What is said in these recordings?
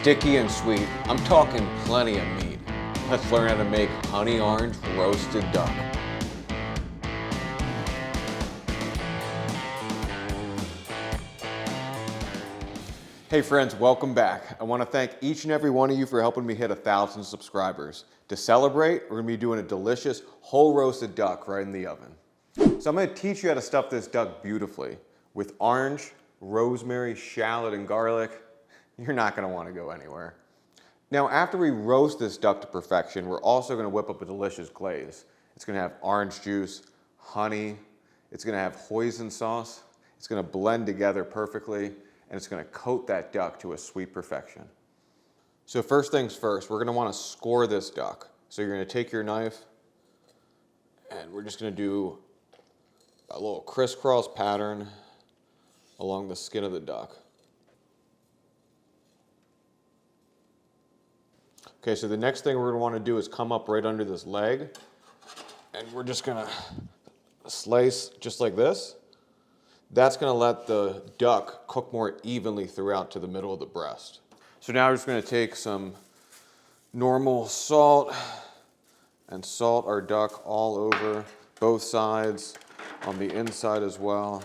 Sticky and sweet. I'm talking plenty of meat. Let's learn how to make honey orange roasted duck. Hey friends, welcome back. I want to thank each and every one of you for helping me hit 1,000 subscribers. To celebrate, we're going to be doing a delicious whole roasted duck right in the oven. So I'm going to teach you how to stuff this duck beautifully with orange, rosemary, shallot, and garlic. You're not going to want to go anywhere. Now, after we roast this duck to perfection, we're also going to whip up a delicious glaze. It's going to have orange juice, honey, it's going to have hoisin sauce, it's going to blend together perfectly, and it's going to coat that duck to a sweet perfection. So first things first, we're going to want to score this duck. So you're going to take your knife, and we're just going to do a little crisscross pattern along the skin of the duck. Okay, so the next thing we're going to want to do is come up right under this leg, and we're just going to slice just like this. That's going to let the duck cook more evenly throughout to the middle of the breast. So now we're just going to take some normal salt and salt our duck all over, both sides, on the inside as well.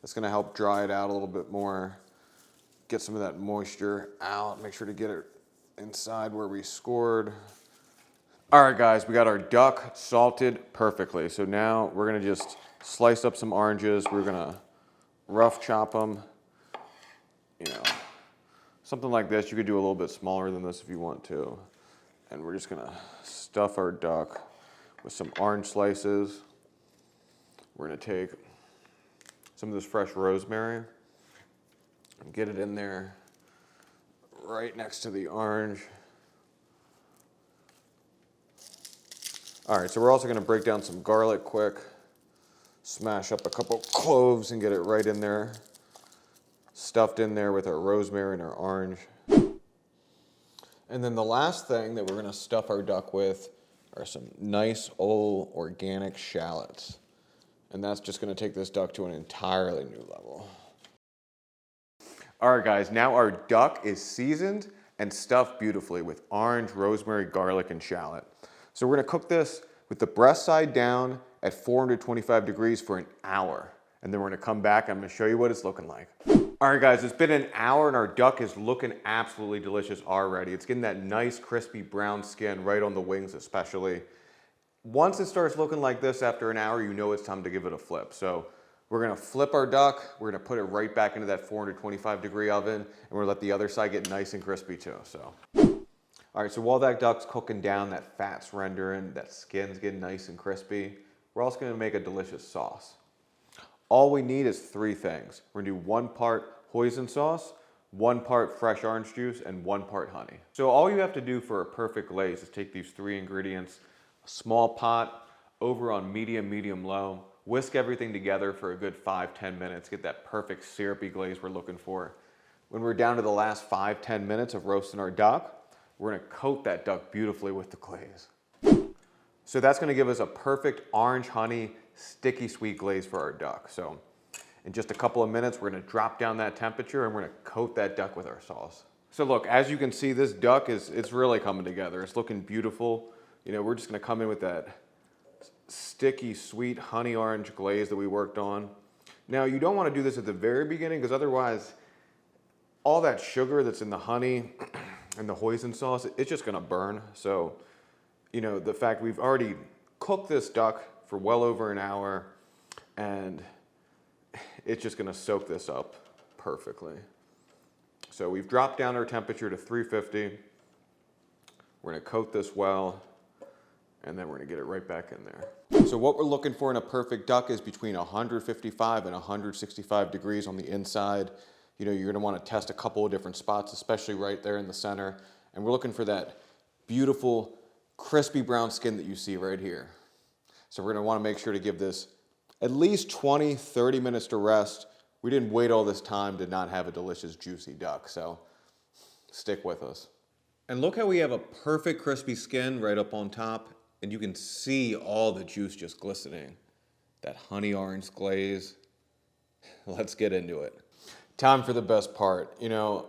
That's going to help dry it out a little bit more. Get some of that moisture out. Make sure to get it inside where we scored. All right, guys, we got our duck salted perfectly. So now we're gonna just slice up some oranges. We're gonna rough chop them. You know, something like this. You could do a little bit smaller than this if you want to. And we're just gonna stuff our duck with some orange slices. We're gonna take some of this fresh rosemary and get it in there right next to the orange. All right, so we're also gonna break down some garlic quick, smash up a couple cloves and get it right in there, stuffed in there with our rosemary and our orange. And then the last thing that we're gonna stuff our duck with are some nice old organic shallots. And that's just gonna take this duck to an entirely new level. All right, guys, now our duck is seasoned and stuffed beautifully with orange, rosemary, garlic, and shallot. So we're gonna cook this with the breast side down at 425 degrees for an hour. And then we're gonna come back and I'm gonna show you what it's looking like. All right, guys, it's been an hour and our duck is looking absolutely delicious already. It's getting that nice, crispy brown skin right on the wings especially. Once it starts looking like this after an hour, you know it's time to give it a flip. So we're gonna flip our duck, we're gonna put it right back into that 425 degree oven, and we're gonna let the other side get nice and crispy too, so. All right, so while that duck's cooking down, that fat's rendering, that skin's getting nice and crispy, we're also gonna make a delicious sauce. All we need is 3 things. We're gonna do 1 part hoisin sauce, 1 part fresh orange juice, and 1 part honey. So all you have to do for a perfect glaze is take these 3 ingredients, a small pot, over on medium, low, whisk everything together for a good 5-10 minutes, get that perfect syrupy glaze we're looking for. When we're down to the last 5-10 minutes of roasting our duck, we're gonna coat that duck beautifully with the glaze. So that's gonna give us a perfect orange honey, sticky sweet glaze for our duck. So in just a couple of minutes, we're gonna drop down that temperature and we're gonna coat that duck with our sauce. So look, as you can see, this duck it's really coming together. It's looking beautiful. You know, we're just gonna come in with that sticky, sweet honey orange glaze that we worked on. Now, you don't want to do this at the very beginning because otherwise all that sugar that's in the honey and the hoisin sauce, it's just going to burn. So, you know, the fact we've already cooked this duck for well over an hour and it's just going to soak this up perfectly. So we've dropped down our temperature to 350. We're going to coat this well, and then we're gonna get it right back in there. So what we're looking for in a perfect duck is between 155 and 165 degrees on the inside. You know, you're gonna wanna test a couple of different spots, especially right there in the center. And we're looking for that beautiful, crispy brown skin that you see right here. So we're gonna wanna make sure to give this at least 20-30 minutes to rest. We didn't wait all this time to not have a delicious, juicy duck, so stick with us. And look how we have a perfect crispy skin right up on top. And you can see all the juice just glistening. That honey orange glaze. Let's get into it. Time for the best part. You know,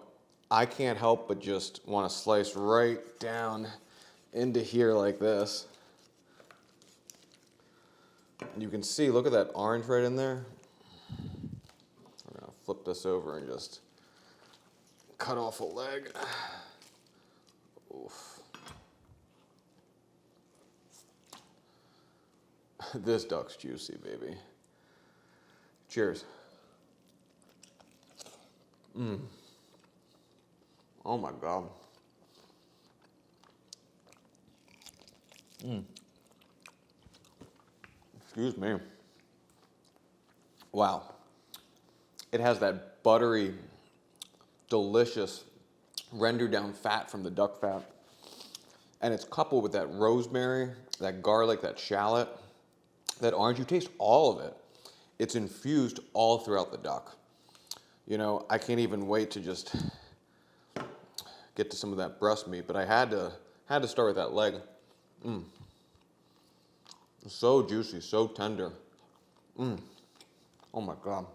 I can't help but just want to slice right down into here like this. And you can see, look at that orange right in there. I'm gonna flip this over and just cut off a leg. Oof. This duck's juicy, baby. Cheers. Oh my God. Excuse me. Wow. It has that buttery, delicious, rendered down fat from the duck fat. And it's coupled with that rosemary, that garlic, that shallot, that orange. You taste all of it. It's infused all throughout the duck. You know, I can't even wait to just get to some of that breast meat, but I had to start with that leg. So juicy, so tender. Oh my God.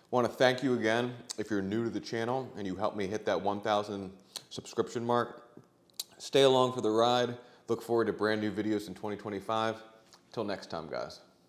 Want to thank you again if you're new to the channel and you helped me hit that 1,000 subscription mark. Stay along for the ride. Look forward to brand new videos in 2025. Till next time, guys.